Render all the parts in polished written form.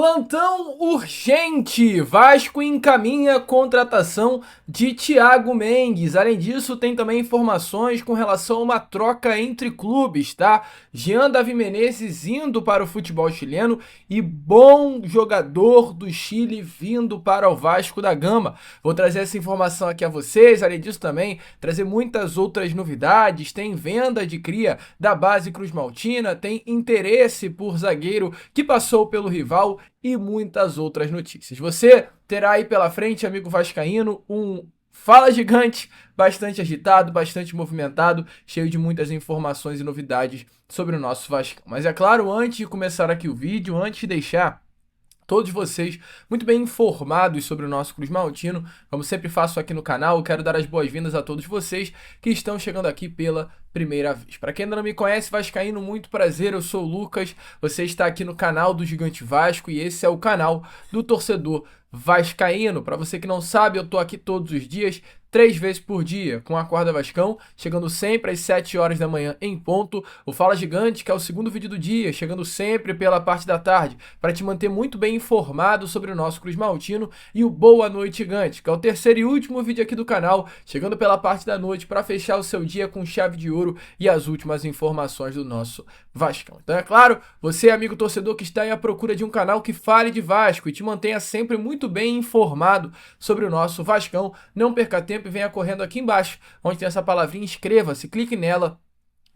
Plantão urgente! Vasco encaminha a contratação de Thiago Mendes. Além disso, tem também informações com relação a uma troca entre clubes, tá? Jean Davi Menezes indo para o futebol chileno e bom jogador do Chile vindo para o Vasco da Gama. Vou trazer essa informação aqui a vocês. Além disso, também trazer muitas outras novidades. Tem venda de cria da base Cruz Maltina, tem interesse por zagueiro que passou pelo rival e muitas outras notícias. Você terá aí pela frente, amigo vascaíno, um Fala Gigante bastante agitado, bastante movimentado, cheio de muitas informações e novidades sobre o nosso Vascão. Mas é claro, antes de começar aqui o vídeo, antes de deixar todos vocês muito bem informados sobre o nosso Cruz Maltino, como sempre faço aqui no canal, quero dar as boas-vindas a todos vocês que estão chegando aqui pela primeira vez. Para quem ainda não me conhece, vascaíno, muito prazer, eu sou o Lucas, você está aqui no canal do Gigante Vasco e esse é o canal do torcedor vascaíno. Para você que não sabe, eu tô aqui todos os dias, 3 vezes por dia, com a Acorda Vascão, chegando sempre às 7 horas da manhã em ponto. O Fala Gigante, que é o segundo vídeo do dia, chegando sempre pela parte da tarde, para te manter muito bem informado sobre o nosso Cruz Maltino. E o Boa Noite Gigante, que é o terceiro e último vídeo aqui do canal, chegando pela parte da noite para fechar o seu dia com chave de ouro e as últimas informações do nosso Vascão. Então é claro, você amigo torcedor que está aí à procura de um canal que fale de Vasco e te mantenha sempre muito bem informado sobre o nosso Vascão, não perca tempo e venha correndo aqui embaixo, onde tem essa palavrinha inscreva-se, clique nela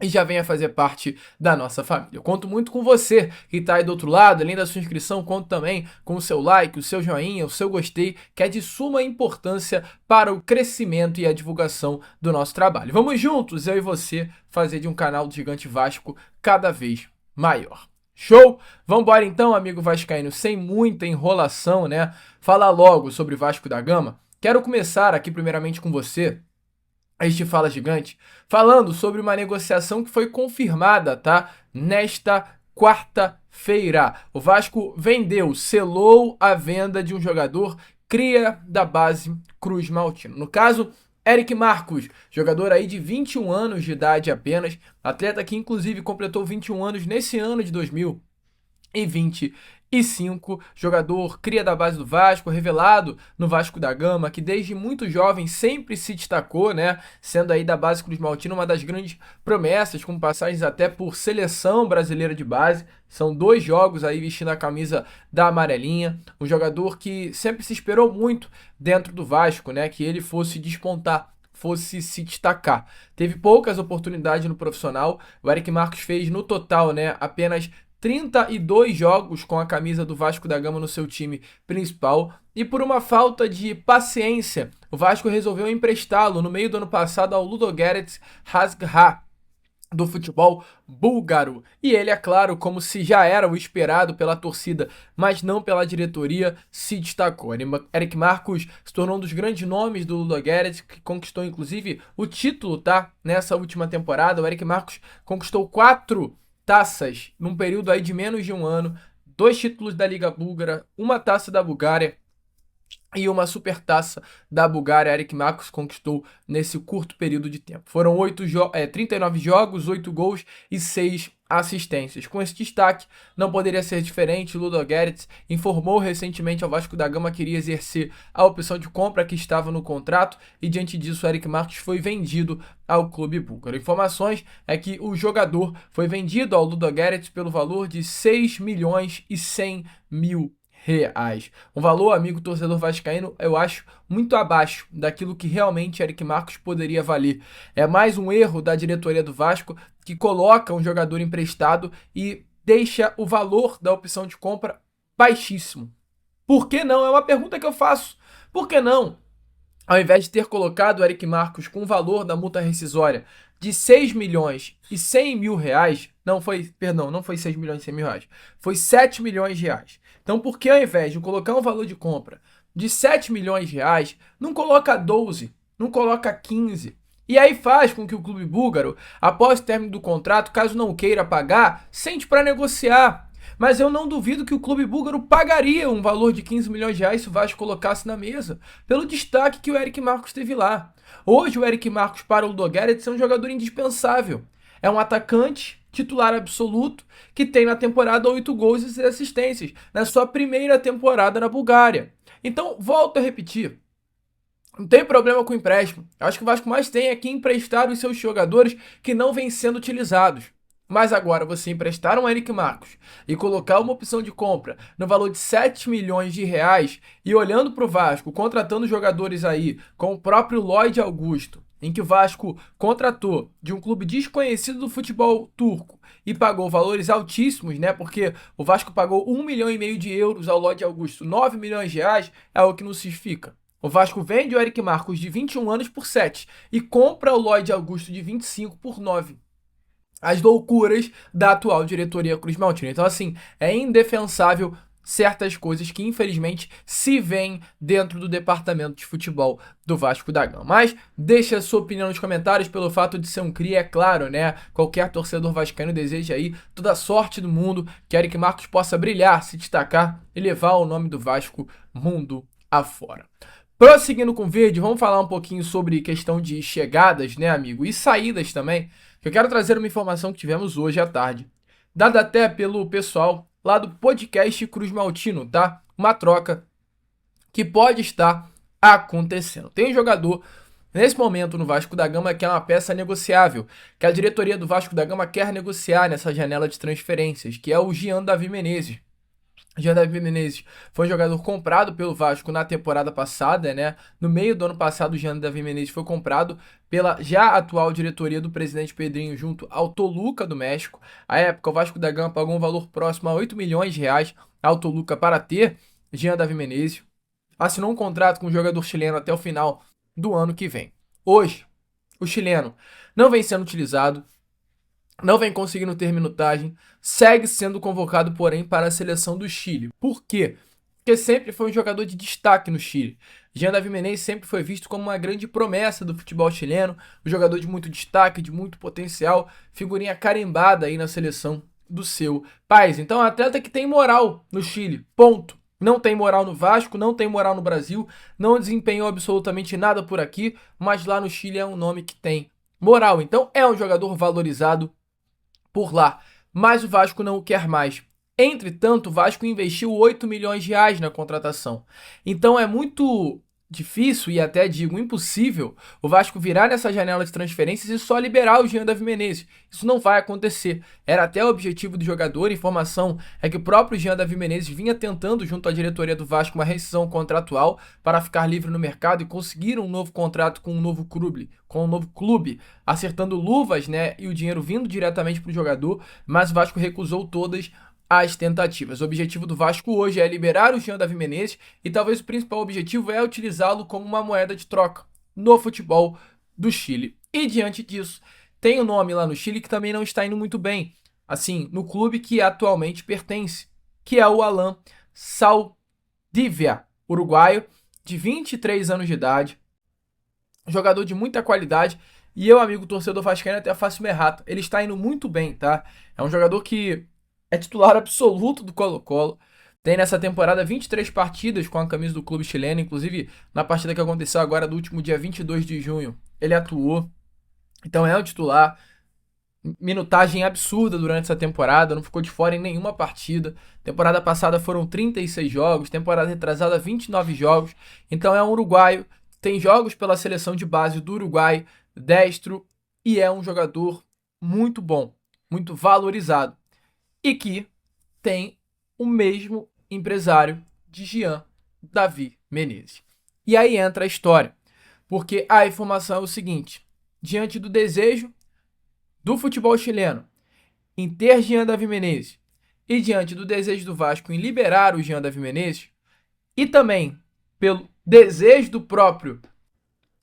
e já venha fazer parte da nossa família. Eu conto muito com você que está aí do outro lado, além da sua inscrição, conto também com o seu like, o seu joinha, o seu gostei, que é de suma importância para o crescimento e a divulgação do nosso trabalho. Vamos juntos, eu e você, fazer de um canal do Gigante Vasco cada vez maior. Show? Vambora então, amigo vascaíno, sem muita enrolação, né? Falar logo sobre Vasco da Gama. Quero começar aqui primeiramente com você, este Fala Gigante, falando sobre uma negociação que foi confirmada, tá? Nesta quarta-feira. O Vasco vendeu, selou a venda de um jogador cria da base Cruz Maltino. No caso, Eric Marcos, jogador aí de 21 anos de idade apenas, atleta que inclusive completou 21 anos nesse ano de 2025, jogador cria da base do Vasco, revelado no Vasco da Gama, que desde muito jovem sempre se destacou, né, sendo aí da base Cruz Maltino uma das grandes promessas, com passagens até por seleção brasileira de base. São 2 jogos aí vestindo a camisa da amarelinha, um jogador que sempre se esperou muito dentro do Vasco, né, que ele fosse despontar, fosse se destacar. Teve poucas oportunidades no profissional, o Eric Marcos fez no total, né, apenas 32 jogos com a camisa do Vasco da Gama no seu time principal e por uma falta de paciência, o Vasco resolveu emprestá-lo no meio do ano passado ao Ludogorets Razgrad do futebol búlgaro. E ele, é claro, como se já era o esperado pela torcida, mas não pela diretoria, se destacou. Eric Marcos se tornou um dos grandes nomes do Ludogorets, que conquistou inclusive o título, tá? Nessa última temporada, o Eric Marcos conquistou 4 taças num período aí de menos de um ano, 2 títulos da Liga Búlgara, uma taça da Bulgária e uma supertaça da Bulgária. Eric Marcos conquistou nesse curto período de tempo. Foram 39 jogos, 8 gols e 6 assistências. Com esse destaque, não poderia ser diferente. O Ludogorets informou recentemente ao Vasco da Gama que iria exercer a opção de compra que estava no contrato e diante disso, Eric Marcos foi vendido ao clube búlgaro. Informações é que o jogador foi vendido ao Ludogorets pelo valor de 6 milhões e 100 mil reais. Um valor, amigo torcedor vascaíno, eu acho muito abaixo daquilo que realmente Eric Marcos poderia valer. É mais um erro da diretoria do Vasco que coloca um jogador emprestado e deixa o valor da opção de compra baixíssimo. Por que não? É uma pergunta que eu faço. Por que não? Ao invés de ter colocado o Eric Marcos com o valor da multa rescisória de 6 milhões e 100 mil reais, não foi 6 milhões e 100 mil reais, foi 7 milhões de reais. Então, por que ao invés de colocar um valor de compra de 7 milhões de reais, não coloca 12, não coloca 15? E aí faz com que o clube búlgaro, após o término do contrato, caso não queira pagar, sente para negociar. Mas eu não duvido que o clube búlgaro pagaria um valor de 15 milhões de reais se o Vasco colocasse na mesa, pelo destaque que o Eric Marcos teve lá. Hoje o Eric Marcos para o Ludogorets é um jogador indispensável. É um atacante titular absoluto, que tem na temporada 8 gols e 6 assistências, na sua primeira temporada na Bulgária. Então, volto a repetir, não tem problema com empréstimo. Eu acho que o Vasco mais tem é que emprestar os seus jogadores que não vêm sendo utilizados. Mas agora, você emprestar um Eric Marcos e colocar uma opção de compra no valor de 7 milhões de reais e olhando para o Vasco, contratando jogadores aí com o próprio Lloyd Augusto, em que o Vasco contratou de um clube desconhecido do futebol turco e pagou valores altíssimos, né? Porque o Vasco pagou 1,5 milhão de euros ao Lloyd Augusto, 9 milhões de reais, é o que não se justifica. O Vasco vende o Eric Marcos de 21 anos por 7 e compra o Lloyd Augusto de 25 por 9. As loucuras da atual diretoria Cruz Maltina. Então, assim, é indefensável certas coisas que, infelizmente, se veem dentro do departamento de futebol do Vasco da Gama. Mas deixa a sua opinião nos comentários pelo fato de ser um cria, é claro, né? Qualquer torcedor vascaíno deseja aí toda a sorte do mundo que Eric Marcos possa brilhar, se destacar e levar o nome do Vasco mundo afora. Prosseguindo com o vídeo, vamos falar um pouquinho sobre questão de chegadas, né, amigo? E saídas também. Eu quero trazer uma informação que tivemos hoje à tarde, dada até pelo pessoal lá do podcast Cruz Maltino, tá? Uma troca que pode estar acontecendo. Tem um jogador nesse momento no Vasco da Gama que é uma peça negociável, que a diretoria do Vasco da Gama quer negociar nessa janela de transferências, que é o Jean Davi Menezes. Jean Davi Menezes foi um jogador comprado pelo Vasco na temporada passada, né? No meio do ano passado, o Jean Davi Menezes foi comprado pela já atual diretoria do presidente Pedrinho junto ao Toluca do México. À época, o Vasco da Gama pagou um valor próximo a 8 milhões de reais ao Toluca para ter Jean Davi Menezes. Assinou um contrato com o jogador chileno até o final do ano que vem. Hoje, o chileno não vem sendo utilizado, não vem conseguindo ter minutagem, segue sendo convocado, porém, para a seleção do Chile. Por quê? Porque sempre foi um jogador de destaque no Chile. Jean Davi Menezes sempre foi visto como uma grande promessa do futebol chileno, um jogador de muito destaque, de muito potencial, figurinha carimbada aí na seleção do seu país. Então, é um atleta que tem moral no Chile, ponto. Não tem moral no Vasco, não tem moral no Brasil, não desempenhou absolutamente nada por aqui, mas lá no Chile é um nome que tem moral. Então, é um jogador valorizado por lá, mas o Vasco não o quer mais. Entretanto, o Vasco investiu 8 milhões de reais na contratação. Então é muito difícil e até digo impossível o Vasco virar nessa janela de transferências e só liberar o Jean Davi Menezes. Isso não vai acontecer. Era até o objetivo do jogador. A informação é que o próprio Jean Davi Menezes vinha tentando junto à diretoria do Vasco uma rescisão contratual para ficar livre no mercado e conseguir um novo contrato com um novo clube, acertando luvas, né, e o dinheiro vindo diretamente para o jogador, mas o Vasco recusou todas as tentativas. O objetivo do Vasco hoje é liberar o Jean Davi Menezes e talvez o principal objetivo é utilizá-lo como uma moeda de troca no futebol do Chile. E diante disso, tem um nome lá no Chile que também não está indo muito bem, assim, no clube que atualmente pertence, que é o Alan Saldivia, uruguaio, de 23 anos de idade, jogador de muita qualidade. E eu, amigo torcedor vascaíno, até faço uma errata. Ele está indo muito bem, tá? É um jogador que é titular absoluto do Colo-Colo. Tem nessa temporada 23 partidas com a camisa do clube chileno. Inclusive, na partida que aconteceu agora do último dia 22 de junho, ele atuou. Então é um titular. Minutagem absurda durante essa temporada. Não ficou de fora em nenhuma partida. Temporada passada foram 36 jogos. Temporada retrasada, 29 jogos. Então é um uruguaio. Tem jogos pela seleção de base do Uruguai, destro. E é um jogador muito bom. Muito valorizado. E que tem o mesmo empresário de Jean Davi Menezes. E aí entra a história, porque a informação é o seguinte: diante do desejo do futebol chileno em ter Jean Davi Menezes e diante do desejo do Vasco em liberar o Jean Davi Menezes e também pelo desejo do próprio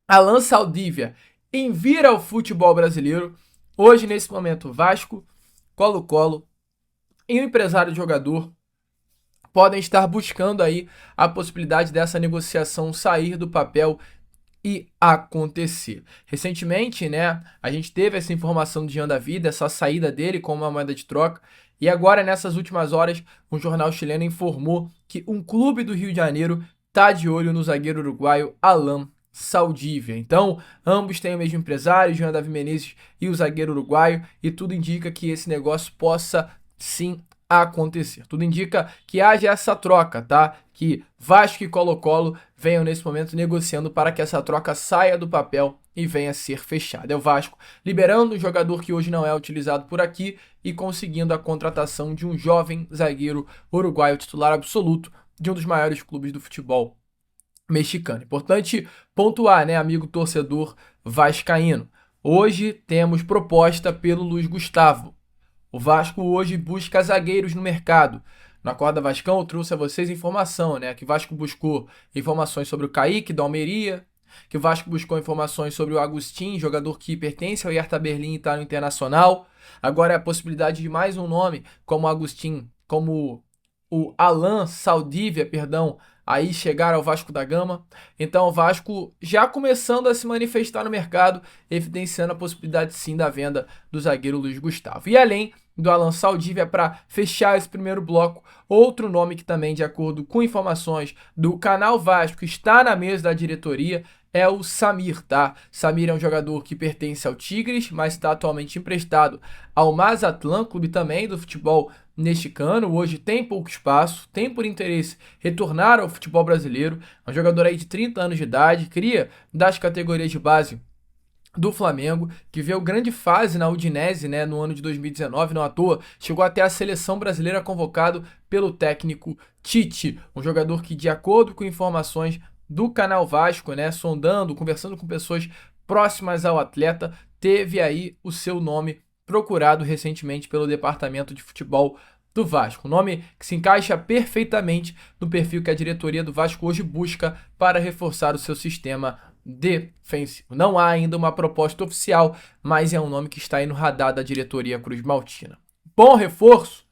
Alan Saldivia em vir ao futebol brasileiro, hoje nesse momento Vasco, Colo-Colo e o empresário de jogador podem estar buscando aí a possibilidade dessa negociação sair do papel e acontecer. Recentemente, né, a gente teve essa informação de Jean Davi, essa saída dele como uma moeda de troca, e agora nessas últimas horas, um jornal chileno informou que um clube do Rio de Janeiro tá de olho no zagueiro uruguaio Alan Saldívia. Então, ambos têm o mesmo empresário, Jean Davi Menezes e o zagueiro uruguaio, e tudo indica que esse negócio possa sim acontecer. Tudo indica que haja essa troca, tá? Que Vasco e Colo-Colo venham nesse momento negociando para que essa troca saia do papel e venha a ser fechada. É o Vasco liberando um jogador que hoje não é utilizado por aqui e conseguindo a contratação de um jovem zagueiro uruguaio titular absoluto de um dos maiores clubes do futebol mexicano. Importante pontuar, né, amigo torcedor vascaíno. Hoje temos proposta pelo Luiz Gustavo. O Vasco hoje busca zagueiros no mercado. Na Acorda Vascão eu trouxe a vocês informação, né, que o Vasco buscou informações sobre o Kaique da Almeria, que o Vasco buscou informações sobre o Agustin, jogador que pertence ao Hertha Berlim e está no Internacional. Agora é a possibilidade de mais um nome, como o Agustin, como o Alan Saldívia, perdão, aí chegar ao Vasco da Gama. Então o Vasco já começando a se manifestar no mercado, evidenciando a possibilidade sim da venda do zagueiro Luiz Gustavo. E além do Alan Saldívia, para fechar esse primeiro bloco, outro nome que também, de acordo com informações do canal Vasco, está na mesa da diretoria, é o Samir, tá? Samir é um jogador que pertence ao Tigres, mas está atualmente emprestado ao Mazatlán, clube também do futebol mexicano. Hoje tem pouco espaço, tem por interesse retornar ao futebol brasileiro. É um jogador aí de 30 anos de idade, cria das categorias de base do Flamengo, que veio grande fase na Udinese, né, no ano de 2019, não à toa, chegou até a seleção brasileira convocado pelo técnico Tite, um jogador que, de acordo com informações do canal Vasco, né, sondando, conversando com pessoas próximas ao atleta, teve aí o seu nome procurado recentemente pelo departamento de futebol do Vasco. Um nome que se encaixa perfeitamente no perfil que a diretoria do Vasco hoje busca para reforçar o seu sistema defensivo. Não há ainda uma proposta oficial, mas é um nome que está aí no radar da diretoria Cruz Maltina. Bom reforço?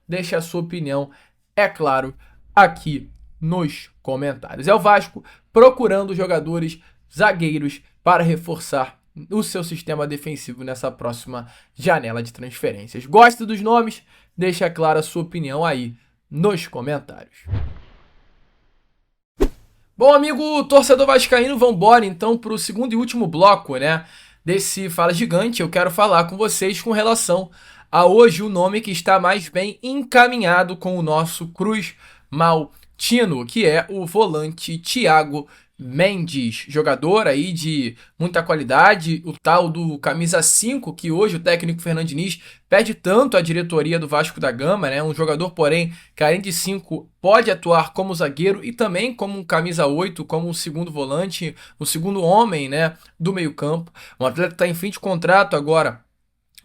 Deixe a sua opinião, é claro, aqui nos comentários. É o Vasco procurando jogadores zagueiros para reforçar o seu sistema defensivo nessa próxima janela de transferências. Gosta dos nomes? Deixa clara a sua opinião aí nos comentários. Bom, amigo torcedor vascaíno, vamos embora então para o segundo e último bloco, né, desse Fala Gigante. Eu quero falar com vocês com relação a hoje o nome que está mais bem encaminhado com o nosso Cruz Maltino, que é o volante Thiago Mendes, jogador aí de muita qualidade, o tal do camisa 5, que hoje o técnico Fernando Diniz pede tanto à diretoria do Vasco da Gama, né? Um jogador, porém, carente de 5, pode atuar como zagueiro e também como um camisa 8, como um segundo volante, o segundo homem, né, do meio-campo. Um atleta que está em fim de contrato agora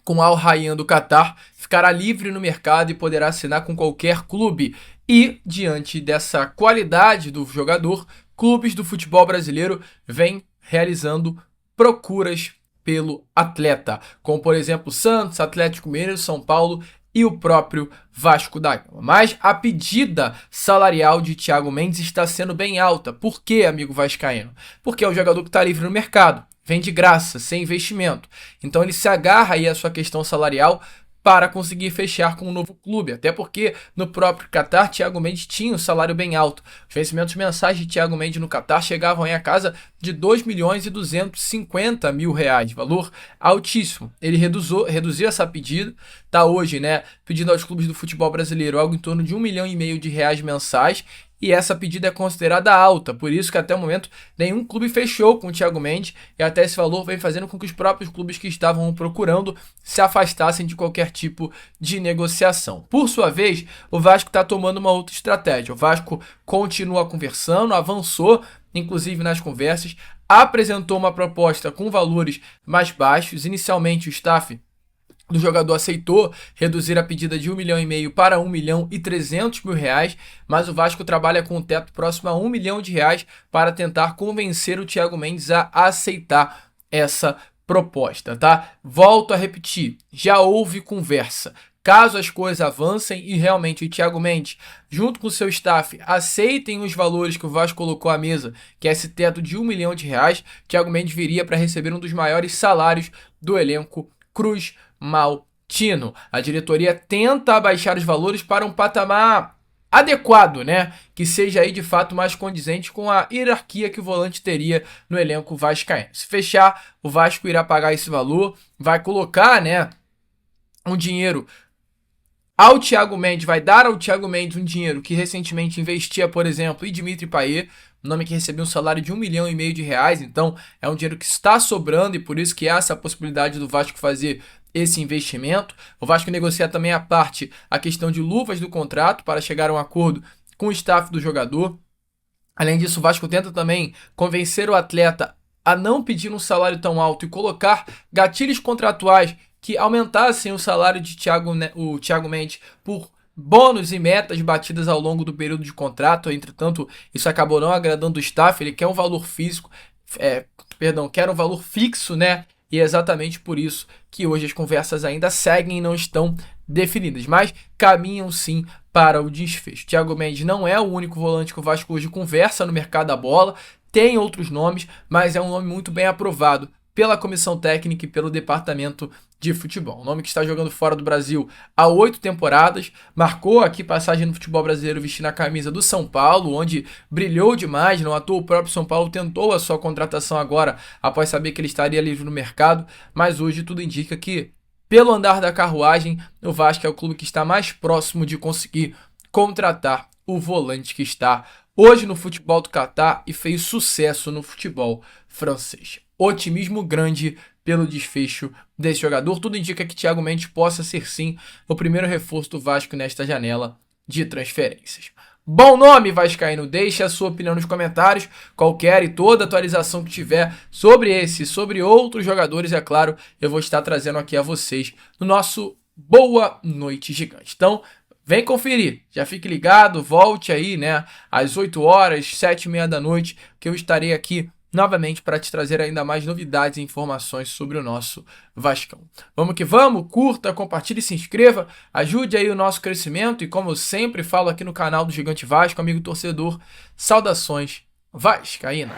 com o Al Rayyan do Catar, ficará livre no mercado e poderá assinar com qualquer clube. E, diante dessa qualidade do jogador, clubes do futebol brasileiro vêm realizando procuras pelo atleta, como por exemplo Santos, Atlético Mineiro, São Paulo e o próprio Vasco da Gama. Mas a pedida salarial de Thiago Mendes está sendo bem alta. Por quê, amigo vascaíno? Porque é um jogador que está livre no mercado, vem de graça, sem investimento. Então ele se agarra aí à sua questão salarial para conseguir fechar com um novo clube, até porque no próprio Catar, Thiago Mendes tinha um salário bem alto. Os vencimentos mensais de Thiago Mendes no Catar chegavam aí a casa de 2.250.000 reais, valor altíssimo. Ele reduziu essa pedida, tá hoje, né, pedindo aos clubes do futebol brasileiro algo em torno de 1,5 milhão de reais mensais, e essa pedida é considerada alta, por isso que até o momento nenhum clube fechou com o Thiago Mendes, e até esse valor vem fazendo com que os próprios clubes que estavam procurando se afastassem de qualquer tipo de negociação. Por sua vez, o Vasco está tomando uma outra estratégia. O Vasco continua conversando, avançou inclusive nas conversas, apresentou uma proposta com valores mais baixos. Inicialmente o staff do jogador aceitou reduzir a pedida de 1,5 milhão para 1.300.000 reais, mas o Vasco trabalha com um teto próximo a 1 milhão de reais para tentar convencer o Thiago Mendes a aceitar essa proposta, tá? Volto a repetir, já houve conversa. Caso as coisas avancem e realmente o Thiago Mendes, junto com o seu staff, aceitem os valores que o Vasco colocou à mesa, que é esse teto de 1 milhão de reais, Thiago Mendes viria para receber um dos maiores salários do elenco Cruz Maltino. A diretoria tenta abaixar os valores para um patamar adequado, né? Que seja aí de fato mais condizente com a hierarquia que o volante teria no elenco vascaíno. Se fechar, o Vasco irá pagar esse valor, vai colocar, né, um dinheiro ao Thiago Mendes, vai dar ao Thiago Mendes um dinheiro que recentemente investia, por exemplo, em Dimitri Payet, um nome que recebeu um salário de R$ 1,5 milhão, então é um dinheiro que está sobrando e por isso que há essa possibilidade do Vasco fazer esse investimento. O Vasco negocia também à parte a questão de luvas do contrato para chegar a um acordo com o staff do jogador. Além disso, o Vasco tenta também convencer o atleta a não pedir um salário tão alto e colocar gatilhos contratuais que aumentassem o salário de o Thiago Mendes por bônus e metas batidas ao longo do período de contrato. Entretanto, isso acabou não agradando o staff. Ele quer um valor físico, quer um valor fixo, né? E é exatamente por isso que hoje as conversas ainda seguem e não estão definidas, mas caminham sim para o desfecho. Thiago Mendes não é o único volante que o Vasco hoje conversa no mercado da bola, tem outros nomes, mas é um nome muito bem aprovado pela comissão técnica e pelo departamento de futebol. Um nome que está jogando fora do Brasil há 8 temporadas, marcou aqui passagem no futebol brasileiro vestindo a camisa do São Paulo, onde brilhou demais, não à toa o próprio São Paulo tentou a sua contratação agora, após saber que ele estaria livre no mercado, mas hoje tudo indica que, pelo andar da carruagem, o Vasco é o clube que está mais próximo de conseguir contratar o volante que está hoje no futebol do Catar e fez sucesso no futebol francês. Otimismo grande pelo desfecho desse jogador. Tudo indica que Thiago Mendes possa ser sim o primeiro reforço do Vasco nesta janela de transferências. Bom nome, vascaíno. Deixe a sua opinião nos comentários. Qualquer e toda atualização que tiver sobre esse, sobre outros jogadores, é claro, eu vou estar trazendo aqui a vocês no nosso Boa Noite Gigante. Então, vem conferir. Já fique ligado, volte aí, né, às 8 horas, 7h30 da noite, que eu estarei aqui novamente para te trazer ainda mais novidades e informações sobre o nosso Vascão. Vamos que vamos, curta, compartilhe e se inscreva, ajude aí o nosso crescimento e como eu sempre falo aqui no canal do Gigante Vasco, amigo torcedor, saudações vascaínas.